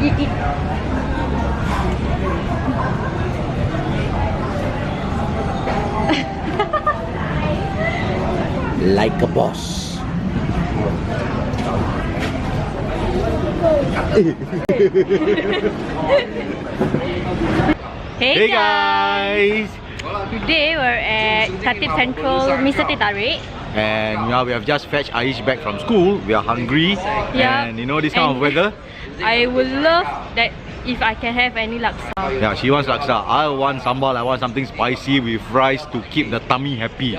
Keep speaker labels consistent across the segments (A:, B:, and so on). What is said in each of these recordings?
A: Eat.
B: Like a boss.
A: Hey guys! Today we're at Khatib Central, Mr Teh Tarik.
B: And now we have just fetched Aish back from school. We are hungry.
A: Yeah.
B: And you know this kind of weather?
A: I would love that if I can have any laksa.
B: Yeah, she wants laksa. I want sambal. I want something spicy with rice to keep the tummy happy.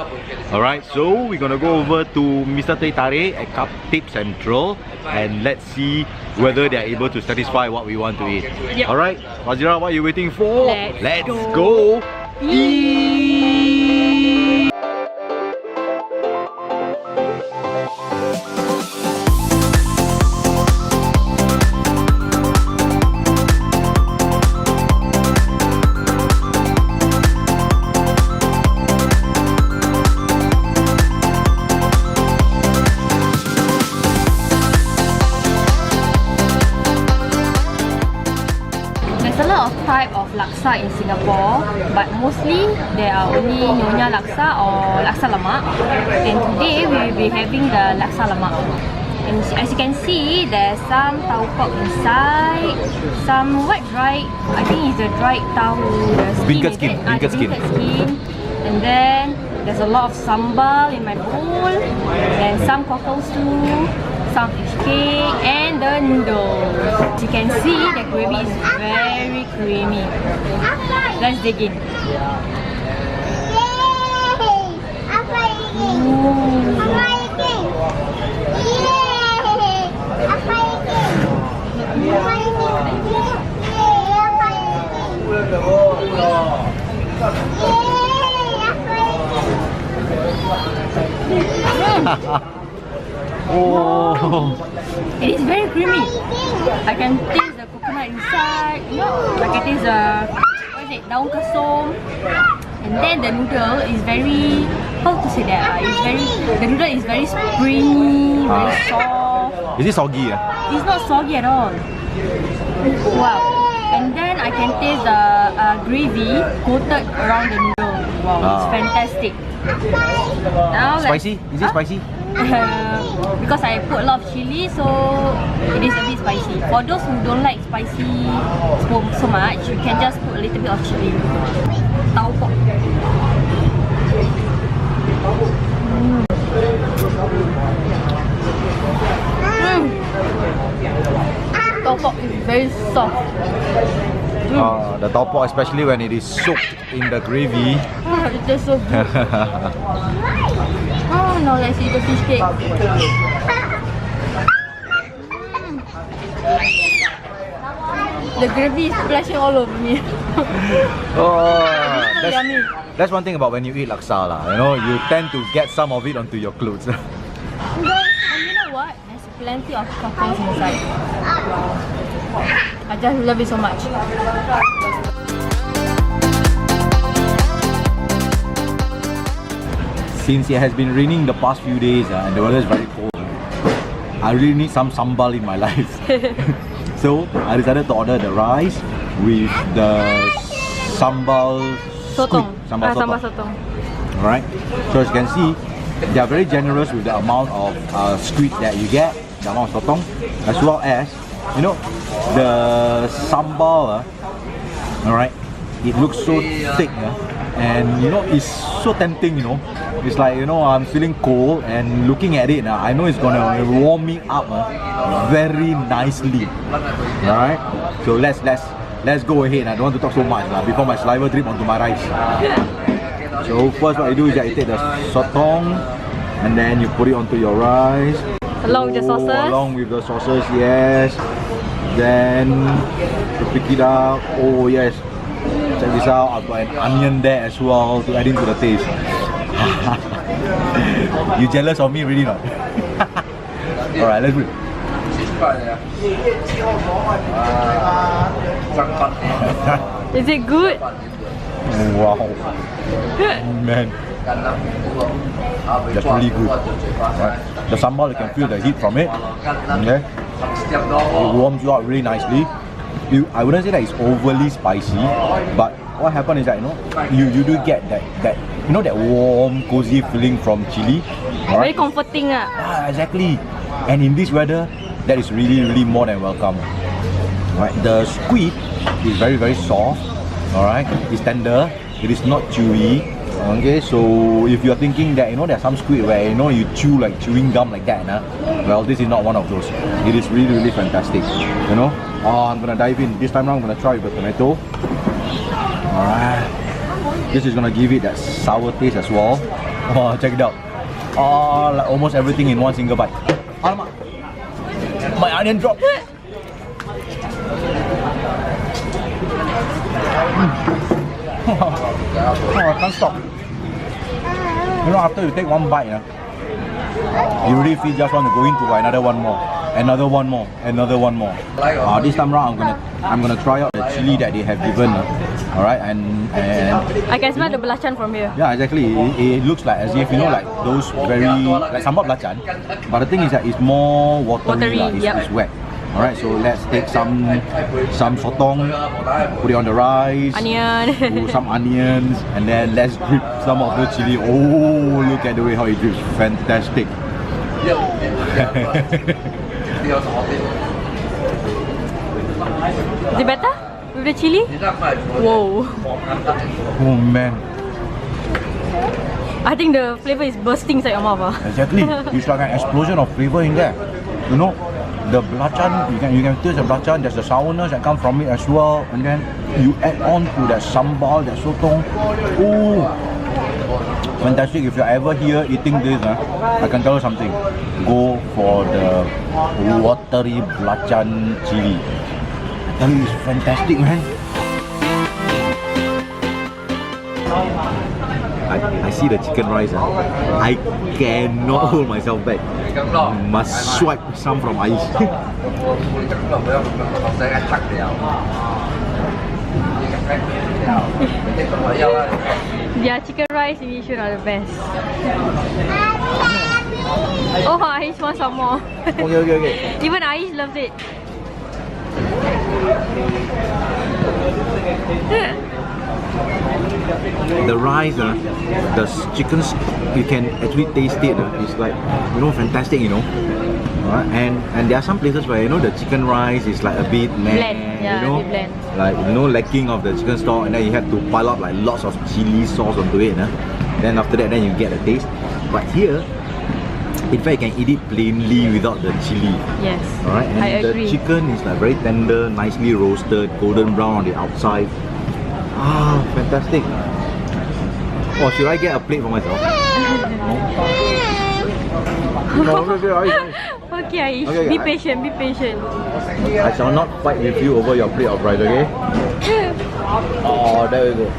B: Alright, so we're gonna go over to Mr Teh Tarik at Khatib Central and let's see whether they're able to satisfy what we want to eat.
A: Yep.
B: Alright, Fazira, what are you waiting for?
A: Let's
B: go eat!
A: There's a lot of type of laksa in Singapore, but mostly there are only Nyonya laksa or laksa lemak. And today we will be having the laksa lemak. And as you can see, there's some tau pork inside, some what dried, I think it's the dried tau, the skin,
B: Beancurd skin, beancurd skin.
A: And then there's a lot of sambal in my bowl, and some cockle stew, some fish cake, and the noodles. As you can see, the gravy is very creamy. Let's dig in.
B: Oh,
A: It is very creamy. I can taste the coconut inside. You know, I can taste the daun kasum. And then the noodle is very, how to say that? The noodle is very springy, very soft.
B: is it soggy?
A: It's not soggy at all. Wow. And then I can taste the gravy coated around the noodle. Wow, it's fantastic. Now
B: Spicy? Is it spicy?
A: because I put a lot of chili, so it is a bit spicy. For those who don't like spicy so much, you can just put a little bit of chili. Tau pork. Tau pork is very soft.
B: The tau pork, especially when it is soaked in the gravy.
A: It tastes so good. Oh, now let's eat the fish cake. The gravy is splashing all over me. Yummy.
B: That's one thing about when you eat laksa lah. You know, you tend to get some of it onto your clothes.
A: And you know what? There's plenty of cockles inside. I just love it so much.
B: Since it has been raining the past few days and the weather is very cold, I really need some sambal in my life. So I decided to order the rice with the sambal squid.
A: Sotong.
B: Sambal
A: Sambal
B: sotong.
A: sotong.
B: Alright, so as you can see, they are very generous with the amount of squid that you get, the amount of sotong, as well as, you know, the sambal, alright, it looks so thick, and you know, it's so tempting, you know. It's like, you know, I'm feeling cold and looking at it, I know it's gonna warm me up very nicely. Alright, so let's go ahead. I don't want to talk so much before my saliva drip onto my rice. So first what I do is that you take the sotong and then you put it onto your rice.
A: Along with the sauces?
B: Along with the sauces, yes. Then you pick it up. Oh yes. Check this out, I've got an onion there as well to add into the taste. You jealous of me really not? Alright, let's do it.
A: Is it good?
B: Wow. Man. That's really good. Right. The sambal, you can feel the heat from it. Okay. It warms you up really nicely. I wouldn't say that it's overly spicy, but what happened is that you do get that that warm, cozy feeling from chili.
A: Very comforting.
B: Exactly. And in this weather, that is really more than welcome. Right, the squid is very soft. Alright, it's tender. It is not chewy. Okay, so if you're thinking that there's some squid where you chew like chewing gum like that, well, this is not one of those. It is really fantastic. I'm gonna dive in. This time around, I'm gonna try with the tomato. Alright, this is gonna give it that sour taste as well. Oh, check it out. Oh, like almost everything in one single bite. Alamak, my onion dropped. I can't stop. After you take one bite, you really feel just want to go into another one more. This time around, I'm gonna try out the chili that they have given. Alright, and
A: I can smell the belacan from here.
B: Yeah, exactly. It looks like as if like those very like sambal belacan, but the thing is that it's more watery. It's wet. Alright, so let's take some sotong, put it on the rice,
A: onion,
B: put some onions, and then let's drip some of the chili. Oh, look at the way how it drips. Fantastic.
A: Is it better with the chili? Whoa.
B: Oh man.
A: I think the flavour is bursting inside your mouth.
B: Exactly. It's like an explosion of flavour in there. The belacan, you can taste the belacan, there's the sourness that comes from it as well, and then you add on to that sambal, that sotong. Oh, fantastic. If you're ever here eating this, I can tell you something. Go for the watery belacan chili. I tell you, it's fantastic, man. I see the chicken rice. I cannot hold myself back. Must swipe some from ice.
A: Their chicken rice in Yishun are the best. Oh, Aish wants some more.
B: Okay.
A: Even Aish loves it.
B: The rice, the chicken, you can actually taste it. It's like, fantastic, Alright, and there are some places where, the chicken rice is like a bit
A: bland, a bit bland.
B: Like, lacking of the chicken stock, and then you have to pile up like lots of chili sauce onto it. Then after that, then you get the taste. But here, in fact, you can eat it plainly without the chili.
A: Yes,
B: alright, and
A: I agree.
B: The chicken is like very tender, nicely roasted, golden brown on the outside. Ah, fantastic. Oh, should I get a plate for myself?
A: Okay, Aish. Be patient.
B: I shall not fight with you over your plate of rice, okay? Oh, there we go.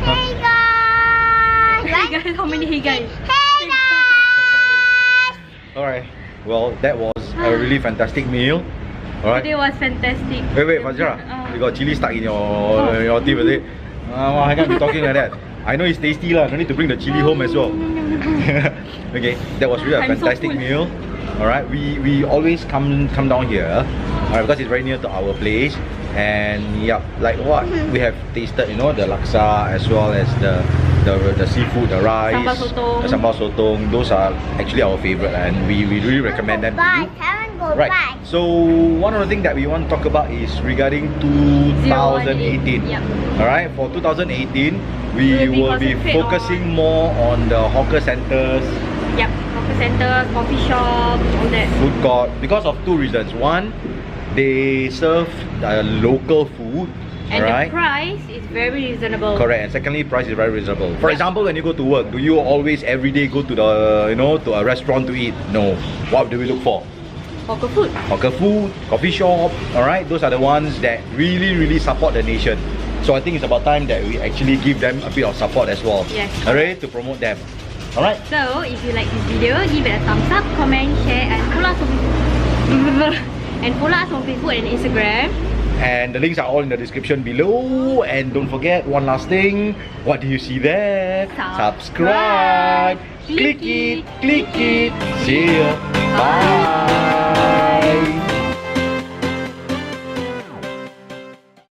C: Hey guys!
A: Hey guys, how many hey guys?
C: Hey guys!
B: Alright, well, that was a really fantastic meal. Alright.
A: Today was fantastic.
B: Wait, Fajra, you got chili stuck in your teeth, is it? I can't be talking like that. I know it's tasty lah. No need to bring the chili home as well. Okay, that was really a fantastic meal. Alright, we always come down here, alright, because it's very near to our place. And yeah, like what we have tasted, the laksa as well as the seafood, the rice, the sambal sotong. Those are actually our favorite, and we really recommend them to you. Right. So one of the things that we want to talk about is regarding 2018.
A: Yep.
B: Alright, for 2018, we will be focusing more on the hawker centers.
A: Yep, hawker centers, coffee shops, all that.
B: Food court, because of two reasons. One, they serve local food.
A: And
B: right?
A: the price is very reasonable.
B: Correct, and secondly, price is very reasonable. For example, when you go to work, do you always every day go to the to a restaurant to eat? No. What do we look for?
A: Hawker food.
B: Hawker food, coffee shop. Alright, those are the ones that really support the nation. So I think it's about time that we actually give them a bit of support as well.
A: Yes.
B: Alright, to promote them. Alright.
A: So if you like this video, give it a thumbs up, comment, share, and follow us on Facebook and Instagram.
B: And the links are all in the description below. And don't forget, one last thing. What do you see there?
A: Subscribe.
B: Click it. See ya. Bye.